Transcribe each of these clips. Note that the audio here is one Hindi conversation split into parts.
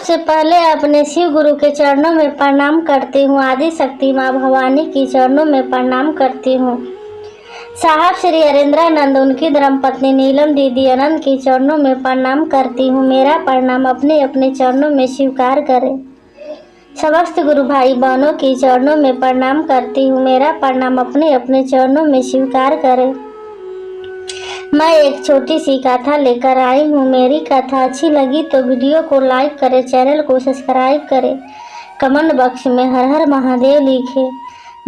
सबसे पहले अपने शिव गुरु के चरणों में प्रणाम करती हूँ। आदि शक्ति माँ भवानी की चरणों में प्रणाम करती हूँ। साहब श्री हरेंद्रानंद उनकी धर्मपत्नी नीलम दीदी अनंत की चरणों में प्रणाम करती हूँ। मेरा प्रणाम अपने अपने चरणों में स्वीकार करें। समस्त गुरु भाई बहनों की चरणों में प्रणाम करती हूँ। मेरा प्रणाम अपने अपने चरणों में स्वीकार करें। मैं एक छोटी सी कथा लेकर आई हूँ। मेरी कथा अच्छी लगी तो वीडियो को लाइक करें, चैनल को सब्सक्राइब करें, कमेंट बॉक्स में हर हर महादेव लिखें।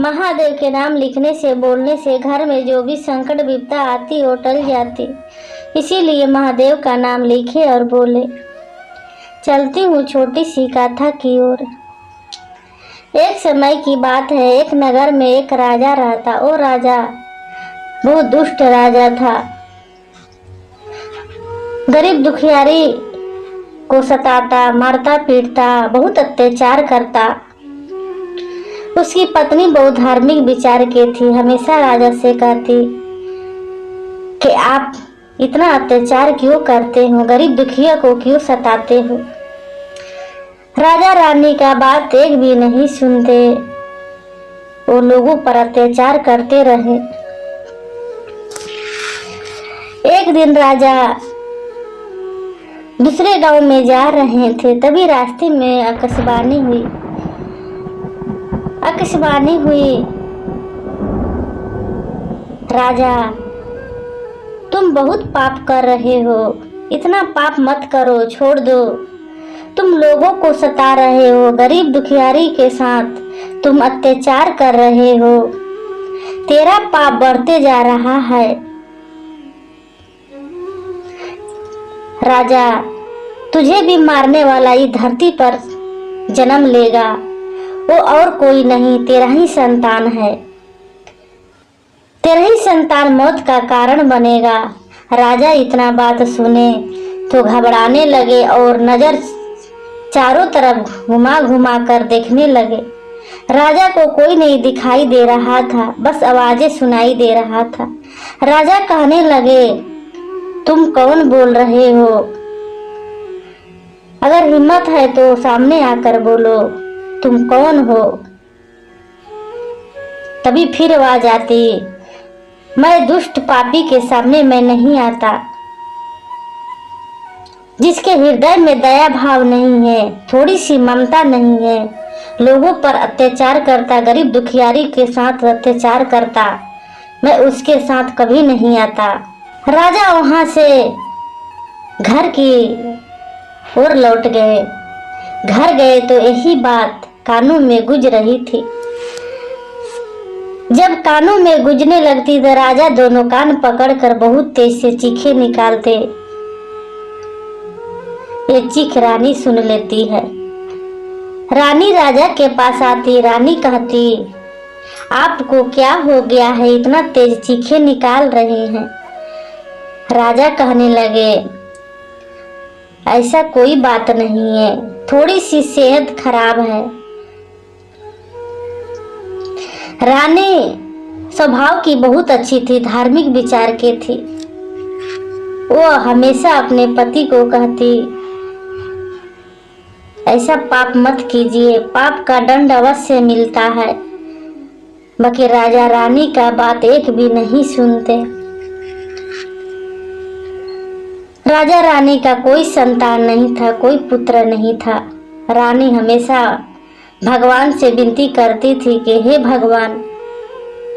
महादेव के नाम लिखने से, बोलने से घर में जो भी संकट विपदा आती वो टल जाती। इसीलिए महादेव का नाम लिखे और बोले। चलती हूँ छोटी सी कथा की ओर। एक समय की बात है, एक नगर में एक राजा रहता। वो राजा बहुत दुष्ट राजा था। गरीब दुखियारी को सताता, मारता पीटता, बहुत अत्याचार करता। उसकी पत्नी बहुत धार्मिक विचार की थी। हमेशा राजा से कहती कि आप इतना अत्याचार क्यों करते हो, गरीब दुखिया को क्यों सताते हो। राजा रानी का बात एक भी नहीं सुनते, वो लोगों पर अत्याचार करते रहे। एक दिन राजा दूसरे गांव में जा रहे थे, तभी रास्ते में आकाशवाणी हुई। राजा, तुम बहुत पाप कर रहे हो, इतना पाप मत करो, छोड़ दो। तुम लोगों को सता रहे हो, गरीब दुखियारी के साथ तुम अत्याचार कर रहे हो, तेरा पाप बढ़ते जा रहा है। राजा, तुझे भी मारने वाला इस धरती पर जन्म लेगा, वो और कोई नहीं, तेरा ही संतान है। तेरा ही संतान मौत का कारण बनेगा। राजा इतना बात सुने तो घबराने लगे और नजर चारों तरफ घुमा घुमा कर देखने लगे। राजा को कोई नहीं दिखाई दे रहा था, बस आवाजें सुनाई दे रहा था। राजा कहने लगे, तुम कौन बोल रहे हो? अगर हिम्मत है तो सामने आकर बोलो, तुम कौन हो? तभी फिर आवाज आती, मैं दुष्ट पापी के सामने मैं नहीं आता। जिसके हृदय में दया भाव नहीं है, थोड़ी सी ममता नहीं है, लोगों पर अत्याचार करता, गरीब दुखियारी के साथ अत्याचार करता, मैं उसके साथ कभी नहीं आता। राजा वहां से घर की ओर लौट गए। घर गए तो यही बात कानों में गूंज रही थी। जब कानों में गूंजने लगती तो राजा दोनों कान पकड़कर बहुत तेज से चीखें निकालते। ये चीख रानी सुन लेती है। रानी राजा के पास आती। रानी कहती, आपको क्या हो गया है, इतना तेज चीखें निकाल रहे हैं? राजा कहने लगे, ऐसा कोई बात नहीं है, थोड़ी सी सेहत खराब है। रानी स्वभाव की बहुत अच्छी थी, धार्मिक विचार की थी। वो हमेशा अपने पति को कहती, ऐसा पाप मत कीजिए, पाप का दंड अवश्य मिलता है। बाकी राजा रानी का बात एक भी नहीं सुनते। राजा रानी का कोई संतान नहीं था, कोई पुत्र नहीं था। रानी हमेशा भगवान से विनती करती थी कि हे भगवान,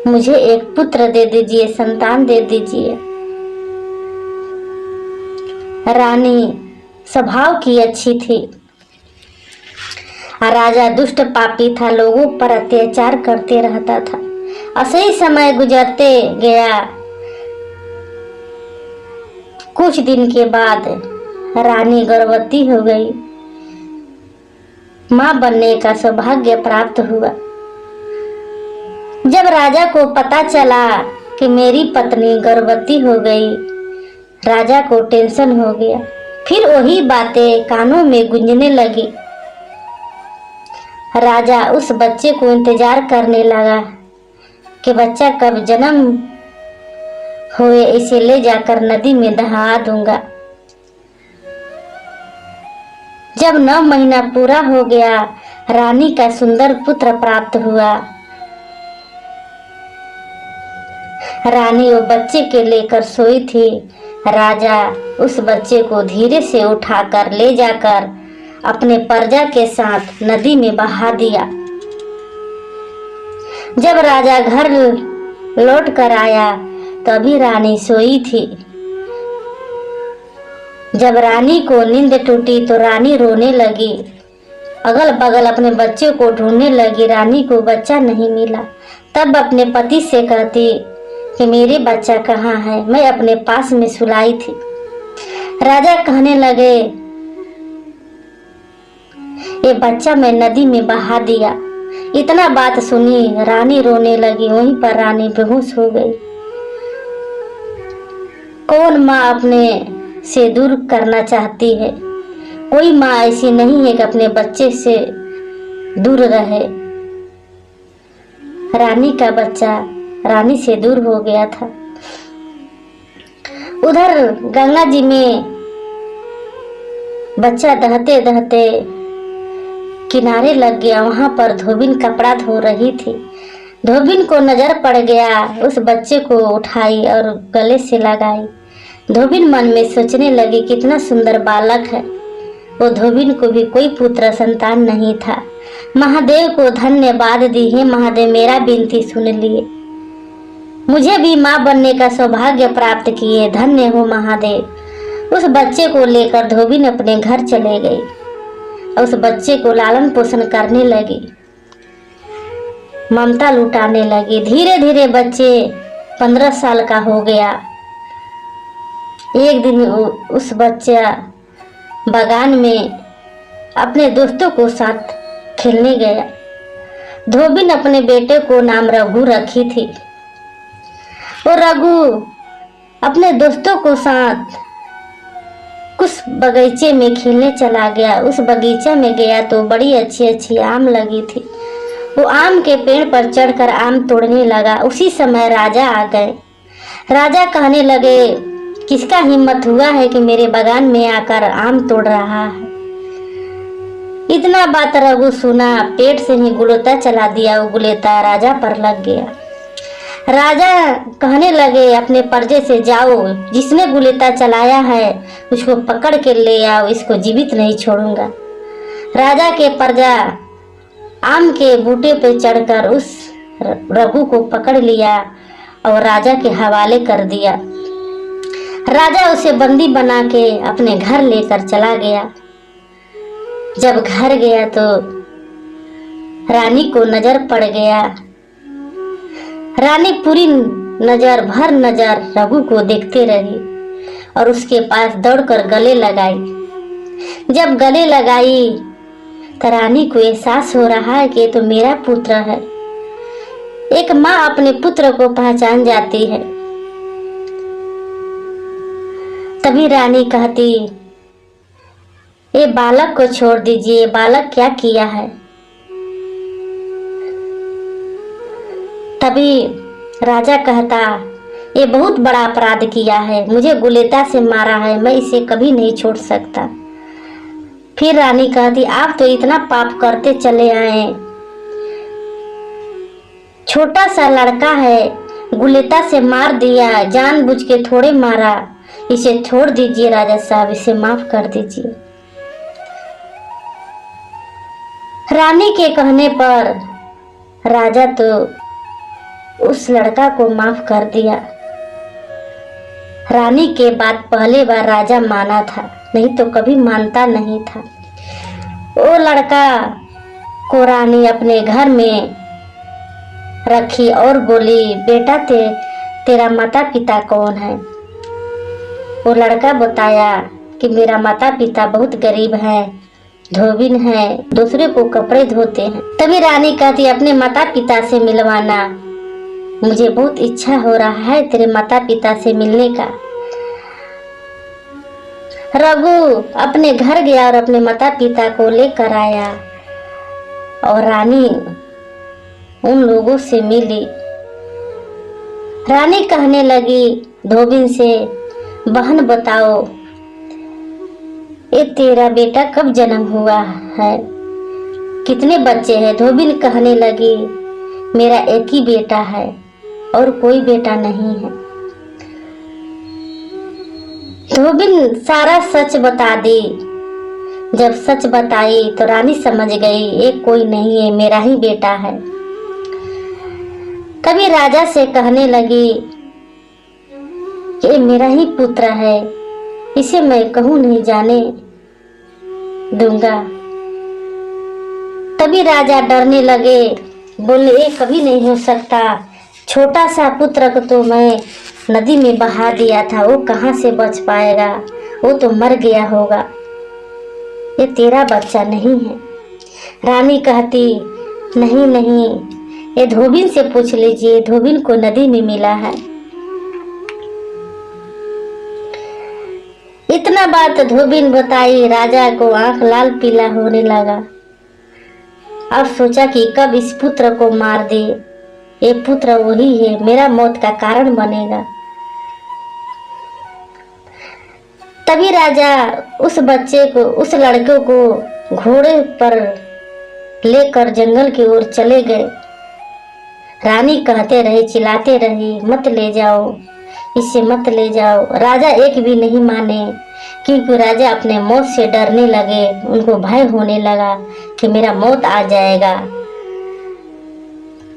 मुझे एक पुत्र दे दीजिए, संतान दे दीजिए। रानी स्वभाव की अच्छी थी। राजा दुष्ट पापी था, लोगों पर अत्याचार करते रहता था। असही समय गुजरते गया। कुछ दिन के बाद रानी गर्भवती हो गई। मां बनने का सौभाग्य प्राप्त हुआ। जब राजा को पता चला कि मेरी पत्नी गर्भवती हो गई, राजा को टेंशन हो गया। फिर वही बातें कानों में गूंजने लगी। राजा उस बच्चे को इंतजार करने लगा कि बच्चा कब जन्म होए, इसे ले जाकर नदी में दहा दूंगा। जब 9 महीना पूरा हो गया, रानी का सुंदर पुत्र प्राप्त हुआ। रानी वो बच्चे के लेकर सोई थी। राजा उस बच्चे को धीरे से उठाकर ले जाकर अपने प्रजा के साथ नदी में बहा दिया। जब राजा घर लौट कर आया तभी रानी सोई थी। जब रानी को नींद टूटी तो रानी रोने लगी, अगल बगल अपने बच्चे को ढूंढने लगी। रानी को बच्चा नहीं मिला। तब अपने पति से कहती कि मेरे बच्चा कहाँ है, मैं अपने पास में सुलाई थी। राजा कहने लगे ये बच्चा मैं नदी में बहा दिया। इतना बात सुनी रानी रोने लगी। वहीं पर रानी बेहोश हो गई। कौन माँ अपने से दूर करना चाहती है? कोई माँ ऐसी नहीं है कि अपने बच्चे से दूर रहे। रानी का बच्चा रानी से दूर हो गया था। उधर गंगा जी में बच्चा दहते दहते किनारे लग गया। वहां पर धोबिन कपड़ा धो रही थी। धोबिन को नजर पड़ गया, उस बच्चे को उठाई और गले से लगाई। धोबिन मन में सोचने लगी कितना सुंदर बालक है। वो धोबिन को भी कोई पुत्र संतान नहीं था। महादेव को धन्यवाद दी है, महादेव मेरा विनती सुन लिए, मुझे भी माँ बनने का सौभाग्य प्राप्त किए, धन्य हो महादेव। उस बच्चे को लेकर धोबिन अपने घर चले गई और उस बच्चे को लालन पोषण करने लगी, ममता लुटाने लगी। धीरे धीरे बच्चे 15 साल का हो गया। एक दिन उस बच्चा बागान में अपने दोस्तों को साथ खेलने गया। धोबिन अपने बेटे को नाम रघु रखी थी। और रघु अपने दोस्तों को साथ कुछ बगीचे में खेलने चला गया। उस बगीचा में गया तो बड़ी अच्छी अच्छी आम लगी थी। वो आम के पेड़ पर चढ़कर आम तोड़ने लगा। उसी समय राजा आ गए। राजा कहने लगे किसका हिम्मत हुआ है कि मेरे बागान में आकर आम तोड़ रहा है। इतना बात रघु सुना, पेट से ही गुलेता चला दिया। वो गुलेता राजा पर लग गया। राजा कहने लगे अपने प्रजे से जाओ, जिसने गुलेता चलाया है उसको पकड़ के ले आओ, इसको जीवित नहीं छोड़ूंगा। राजा के प्रजा आम के बूटे पे चढ़कर उस रघु को पकड़ लिया और राजा के हवाले कर दिया। राजा उसे बंदी बना के अपने घर लेकर चला गया। जब घर गया तो रानी को नजर पड़ गया। रानी पूरी भर नजर रघु को देखते रही और उसके पास दौड़कर गले लगाई। जब गले लगाई तो रानी को एहसास हो रहा है कि ये तो मेरा पुत्र है। एक माँ अपने पुत्र को पहचान जाती है। तभी रानी कहती ये बालक को छोड़ दीजिए, बालक क्या किया है। तभी राजा कहता ये बहुत बड़ा अपराध किया है, मुझे गुलेता से मारा है, मैं इसे कभी नहीं छोड़ सकता। फिर रानी कहती आप तो इतना पाप करते चले आए, छोटा सा लड़का है, गुलेता से मार दिया, जानबूझ के थोड़े मारा, इसे छोड़ दीजिए राजा साहब, इसे माफ कर दीजिए। रानी के कहने पर राजा तो उस लड़का को माफ कर दिया। रानी के बात पहले बार राजा माना था, नहीं तो कभी मानता नहीं था। वो लड़का को रानी अपने घर में रखी और बोली बेटा तेरा माता पिता कौन है। वो लड़का बताया कि मेरा माता पिता बहुत गरीब है, धोबिन है, दूसरे को कपड़े धोते हैं। तभी रानी कहती अपने माता पिता से मिलवाना, मुझे बहुत इच्छा हो रहा है तेरे माता पिता से मिलने का। रघु अपने घर गया और अपने माता पिता को लेकर आया और रानी उन लोगों से मिली। रानी कहने लगी धोबिन से बहन बताओ ये तेरा बेटा कब जन्म हुआ है? कितने बच्चे हैं? धोबिन कहने लगी, मेरा एक ही बेटा है और कोई बेटा नहीं है। धोबिन सारा सच बता दी। जब सच बताई तो रानी समझ गई एक कोई नहीं है, मेरा ही बेटा है। तभी राजा से कहने लगी कि मेरा ही पुत्र है, इसे मैं कहूं नहीं जाने दूंगा। तभी राजा डरने लगे, बोले ये कभी नहीं हो सकता। छोटा सा पुत्र को तो मैं नदी में बहा दिया था, वो कहाँ से बच पाएगा, वो तो मर गया होगा, ये तेरा बच्चा नहीं है। रानी कहती नहीं नहीं, ये धोबिन से पूछ लीजिए, धोबिन को नदी में मिला है। इतना बात धोबिन बताई, राजा को आंख लाल पीला होने लगा। अब सोचा कि कब इस पुत्र को मार दे, ये पुत्र वही है, मेरा मौत का कारण बनेगा। तभी राजा उस बच्चे को, उस लड़के को घोड़े पर लेकर जंगल की ओर चले गए। रानी कहते रहे, चिल्लाते रही, मत ले जाओ, इसे मत ले जाओ। राजा एक भी नहीं माने, क्योंकि राजा अपने मौत से डरने लगे। उनको भय होने लगा कि मेरा मौत आ जाएगा।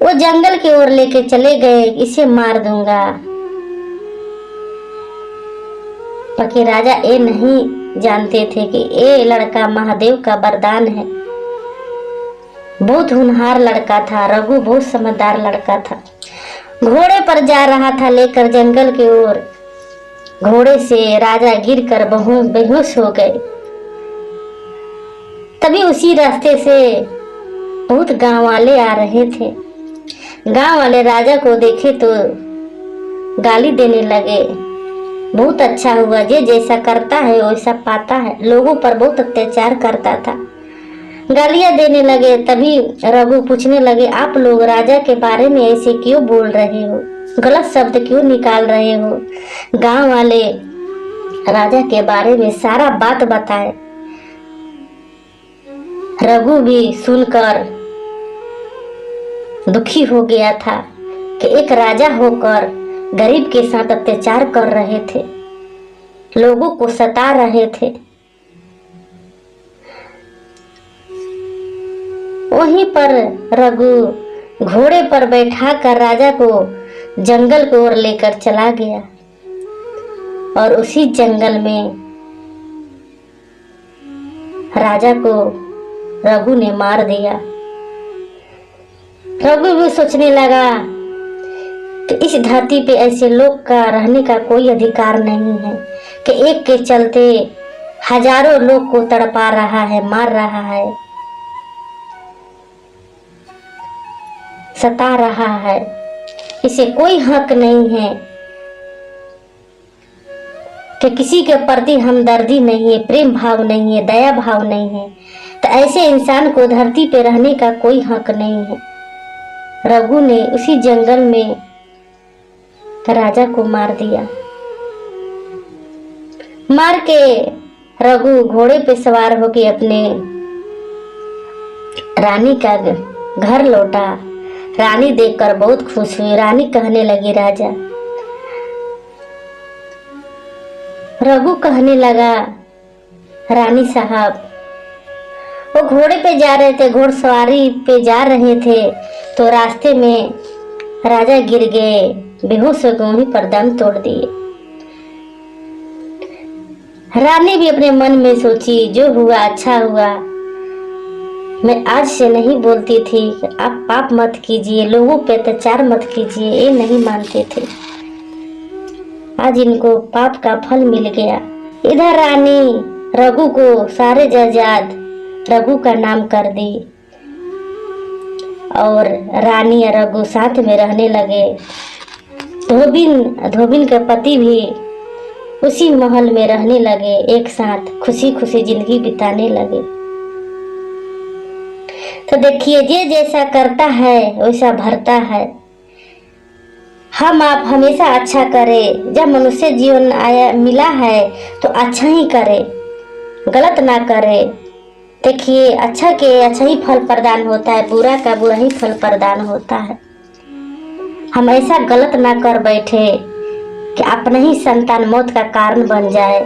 वो जंगल की ओर लेके चले गए, इसे मार दूंगा। बाकी राजा ये नहीं जानते थे कि ये लड़का महादेव का वरदान है। बहुत होनहार लड़का था रघु, बहुत समझदार लड़का था। घोड़े पर जा रहा था लेकर जंगल की ओर। घोड़े से राजा गिरकर बेहोश हो गए। तभी उसी रास्ते से बहुत गांव वाले आ रहे थे। गांव वाले राजा को देखे तो गाली देने लगे। बहुत अच्छा हुआ, ये जैसा करता है वैसा पाता है। लोगों पर बहुत अत्याचार करता था, गालियां देने लगे। तभी रघु पूछने लगे, आप लोग राजा के बारे में ऐसे क्यों बोल रहे हो, गलत शब्द क्यों निकाल रहे हो? गांव वाले राजा के बारे में सारा बात बताए। रघु भी सुनकर दुखी हो गया था कि एक राजा होकर गरीब के साथ अत्याचार कर रहे थे, लोगों को सता रहे थे। वहीं पर रघु घोड़े पर बैठा कर राजा को जंगल की ओर लेकर चला गया और उसी जंगल में राजा को रघु ने मार दिया। रघु भी सोचने लगा कि इस धरती पे ऐसे लोग का रहने का कोई अधिकार नहीं है कि एक के चलते हजारों लोग को तड़पा रहा है, मार रहा है, सता रहा है। इसे कोई हक नहीं है कि किसी के प्रति हमदर्दी नहीं है, प्रेम भाव नहीं है, दया भाव नहीं है, तो ऐसे इंसान को धरती पे रहने का कोई हक नहीं है। रघु ने उसी जंगल में राजा को मार दिया। मार के रघु घोड़े पे सवार होके अपने रानी का घर लौटा। रानी देखकर बहुत खुश हुई। रानी कहने लगी, राजा रघु कहने लगा, रानी साहब वो घोड़े पे जा रहे थे, घोड़सवारी पे जा रहे थे, तो रास्ते में राजा गिर गए, बेहोश हो गए, वहीं पर दम तोड़ दिए। रानी भी अपने मन में सोची, जो हुआ अच्छा हुआ। मैं आज से नहीं बोलती थी कि आप पाप मत कीजिए, लोगों पे अत्याचार मत कीजिए, ये नहीं मानते थे। आज इनको पाप का फल मिल गया। इधर रानी रघु को सारे जायदाद रघु का नाम कर दी और रानी और रघु साथ में रहने लगे। धोबिन के पति भी उसी महल में रहने लगे, एक साथ खुशी खुशी जिंदगी बिताने लगे। तो देखिए, ये जैसा करता है वैसा भरता है। हम आप हमेशा अच्छा करें। जब मनुष्य जीवन आया मिला है तो अच्छा ही करें, गलत ना करे। देखिए, अच्छा के अच्छा ही फल प्रदान होता है, बुरा का बुरा ही फल प्रदान होता है। हम ऐसा गलत ना कर बैठे कि अपने ही संतान मौत का कारण बन जाए।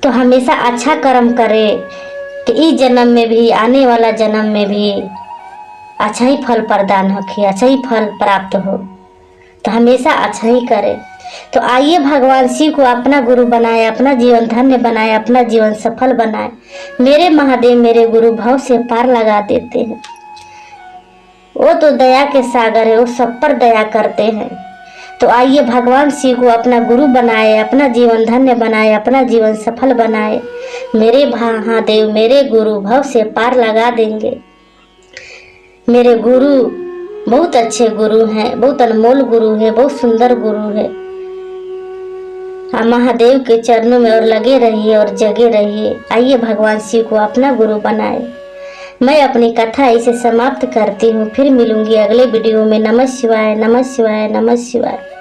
तो हमेशा अच्छा कर्म करे कि इस जन्म में भी, आने वाला जन्म में भी अच्छा ही फल प्रदान होके, अच्छा ही फल प्राप्त हो। तो हमेशा अच्छा ही करे। तो आइए भगवान शिव को अपना गुरु बनाए, अपना जीवन धन्य बनाए, अपना जीवन सफल बनाए। मेरे महादेव, मेरे गुरु भव से पार लगा देते हैं। वो तो दया के सागर है, वो सब पर दया करते हैं। तो आइए भगवान शिव को अपना गुरु बनाए, अपना जीवन धन्य बनाए, अपना जीवन सफल बनाए। मेरे महादेव, मेरे गुरु भव से पार लगा देंगे। मेरे गुरु बहुत अच्छे गुरु हैं, बहुत अनमोल गुरु है, बहुत सुंदर गुरु है। महादेव के चरणों में और लगे रहिए और जगे रहिए। आइए भगवान शिव को अपना गुरु बनाए। मैं अपनी कथा इसे समाप्त करती हूँ। फिर मिलूंगी अगले वीडियो में। नमः शिवाय, नमः शिवाय, नमः शिवाय।